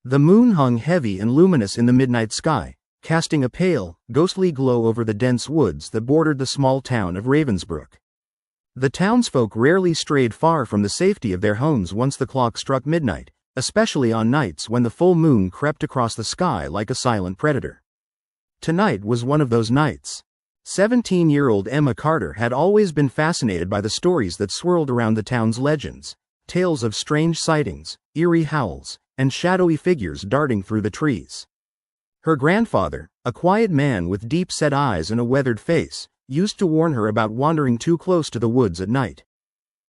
The moon hung heavy and luminous in the midnight sky, casting a pale, ghostly glow over the dense woods that bordered the small town of Ravensbrook. The townsfolk rarely strayed far from the safety of their homes once the clock struck midnight, especially on nights when the full moon crept across the sky like a silent predator. Tonight was one of those nights. 17-year-old Emma Carter had always been fascinated by the stories that swirled around the town's legends, tales of strange sightings, eerie howls, and shadowy figures darting through the trees. Her grandfather, a quiet man with deep-set eyes and a weathered face, used to warn her about wandering too close to the woods at night.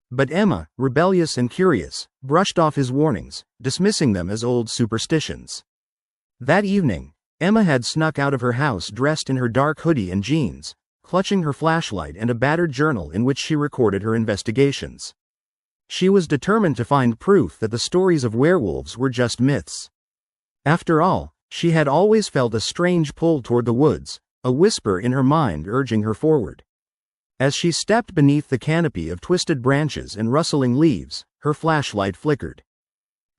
But Emma, rebellious and curious, brushed off his warnings, dismissing them as old superstitions. That evening, Emma had snuck out of her house dressed in her dark hoodie and jeans, clutching her flashlight and a battered journal in which she recorded her investigations. She was determined to find proof that the stories of werewolves were just myths. After all, she had always felt a strange pull toward the woods, a whisper in her mind urging her forward. As she stepped beneath the canopy of twisted branches and rustling leaves, her flashlight flickered.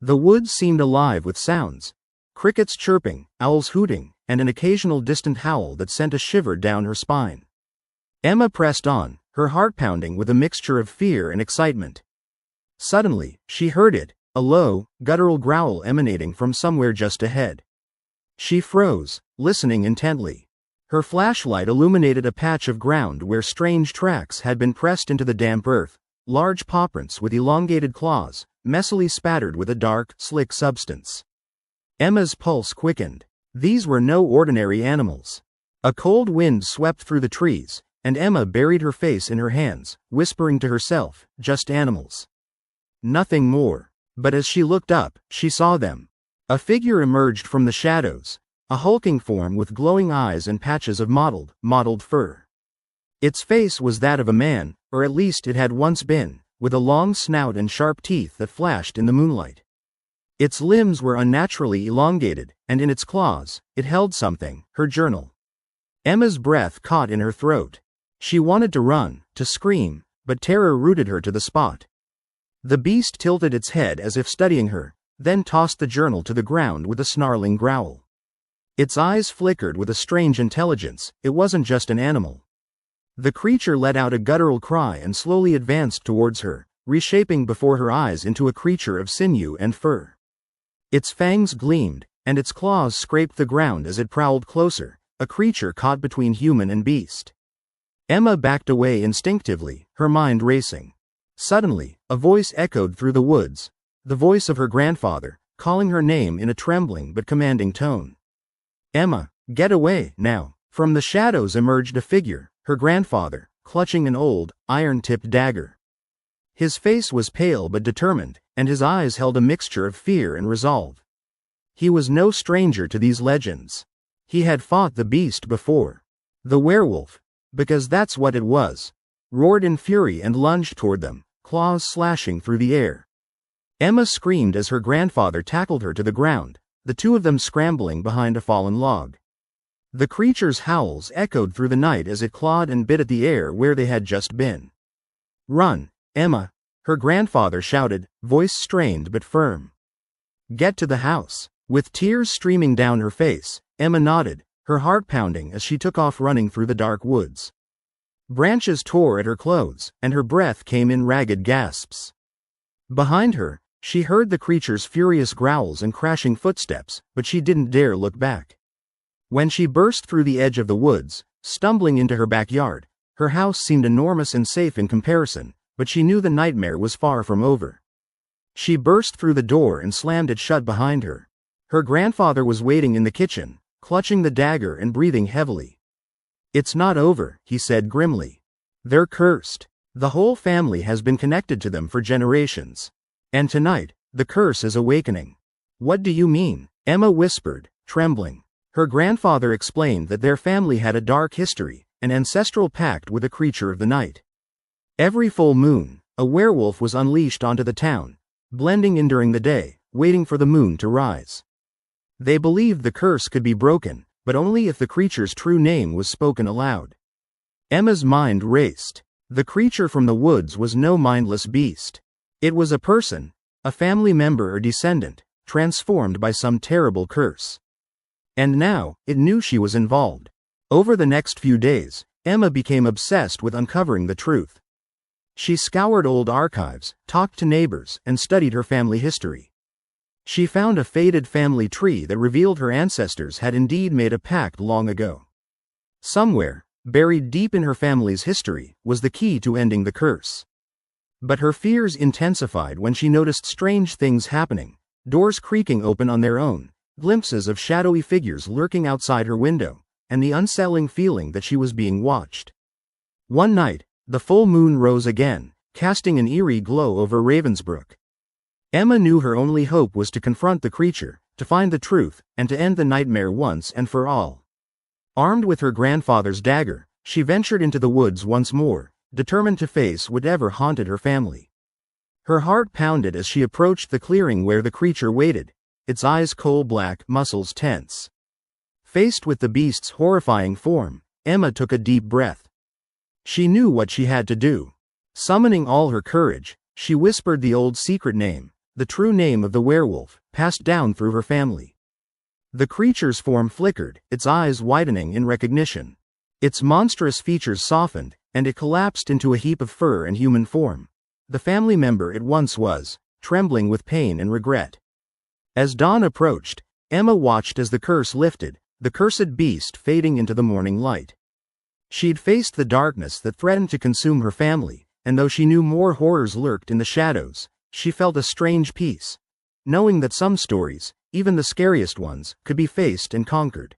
The woods seemed alive with sounds: crickets chirping, owls hooting, and an occasional distant howl that sent a shiver down her spine. Emma pressed on, her heart pounding with a mixture of fear and excitement. Suddenly, she heard it, a low, guttural growl emanating from somewhere just ahead. She froze, listening intently. Her flashlight illuminated a patch of ground where strange tracks had been pressed into the damp earth, large paw prints with elongated claws, messily spattered with a dark, slick substance. Emma's pulse quickened. These were no ordinary animals. A cold wind swept through the trees, and Emma buried her face in her hands, whispering to herself, "Just animals. Nothing more." But as she looked up, she saw them. A figure emerged from the shadows, a hulking form with glowing eyes and patches of mottled fur. Its face was that of a man, or at least it had once been, with a long snout and sharp teeth that flashed in the moonlight. Its limbs were unnaturally elongated, and in its claws, it held something, her journal. Emma's breath caught in her throat. She wanted to run, to scream, but terror rooted her to the spot. The beast tilted its head as if studying her, then tossed the journal to the ground with a snarling growl. Its eyes flickered with a strange intelligence. It wasn't just an animal. The creature let out a guttural cry and slowly advanced towards her, reshaping before her eyes into a creature of sinew and fur. Its fangs gleamed, and its claws scraped the ground as it prowled closer, a creature caught between human and beast. Emma backed away instinctively, her mind racing. Suddenly, a voice echoed through the woods, the voice of her grandfather, calling her name in a trembling but commanding tone. "Emma, get away, now." From the shadows emerged a figure, her grandfather, clutching an old, iron-tipped dagger. His face was pale but determined, and his eyes held a mixture of fear and resolve. He was no stranger to these legends. He had fought the beast before. The werewolf, because that's what it was, roared in fury and lunged toward them, claws slashing through the air. Emma screamed as her grandfather tackled her to the ground, the two of them scrambling behind a fallen log. The creature's howls echoed through the night as it clawed and bit at the air where they had just been. "Run, Emma," her grandfather shouted, voice strained but firm. "Get to the house." With tears streaming down her face, Emma nodded, her heart pounding as she took off running through the dark woods. Branches tore at her clothes, and her breath came in ragged gasps. Behind her, she heard the creature's furious growls and crashing footsteps, but she didn't dare look back. When she burst through the edge of the woods, stumbling into her backyard, her house seemed enormous and safe in comparison, but she knew the nightmare was far from over. She burst through the door and slammed it shut behind her. Her grandfather was waiting in the kitchen, clutching the dagger and breathing heavily. "It's not over," he said grimly. "They're cursed. The whole family has been connected to them for generations. And tonight, the curse is awakening." "What do you mean?" Emma whispered, trembling. Her grandfather explained that their family had a dark history, an ancestral pact with a creature of the night. Every full moon, a werewolf was unleashed onto the town, blending in during the day, waiting for the moon to rise. They believed the curse could be broken, but only if the creature's true name was spoken aloud. Emma's mind raced. The creature from the woods was no mindless beast. It was a person, a family member or descendant, transformed by some terrible curse. And now, it knew she was involved. Over the next few days, Emma became obsessed with uncovering the truth. She scoured old archives, talked to neighbors, and studied her family history. She found a faded family tree that revealed her ancestors had indeed made a pact long ago. Somewhere, buried deep in her family's history, was the key to ending the curse. But her fears intensified when she noticed strange things happening, doors creaking open on their own, glimpses of shadowy figures lurking outside her window, and the unsettling feeling that she was being watched. One night, the full moon rose again, casting an eerie glow over Ravensbrook. Emma knew her only hope was to confront the creature, to find the truth, and to end the nightmare once and for all. Armed with her grandfather's dagger, she ventured into the woods once more, determined to face whatever haunted her family. Her heart pounded as she approached the clearing where the creature waited, its eyes coal-black, muscles tense. Faced with the beast's horrifying form, Emma took a deep breath. She knew what she had to do. Summoning all her courage, she whispered the old secret name, the true name of the werewolf, passed down through her family. The creature's form flickered, its eyes widening in recognition. Its monstrous features softened, and it collapsed into a heap of fur and human form. The family member it once was, trembling with pain and regret. As dawn approached, Emma watched as the curse lifted, the cursed beast fading into the morning light. She'd faced the darkness that threatened to consume her family, and though she knew more horrors lurked in the shadows, she felt a strange peace, knowing that some stories, even the scariest ones, could be faced and conquered.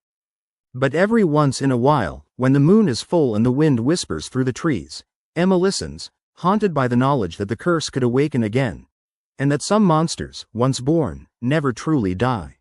But every once in a while, when the moon is full and the wind whispers through the trees, Emma listens, haunted by the knowledge that the curse could awaken again, and that some monsters, once born, never truly die.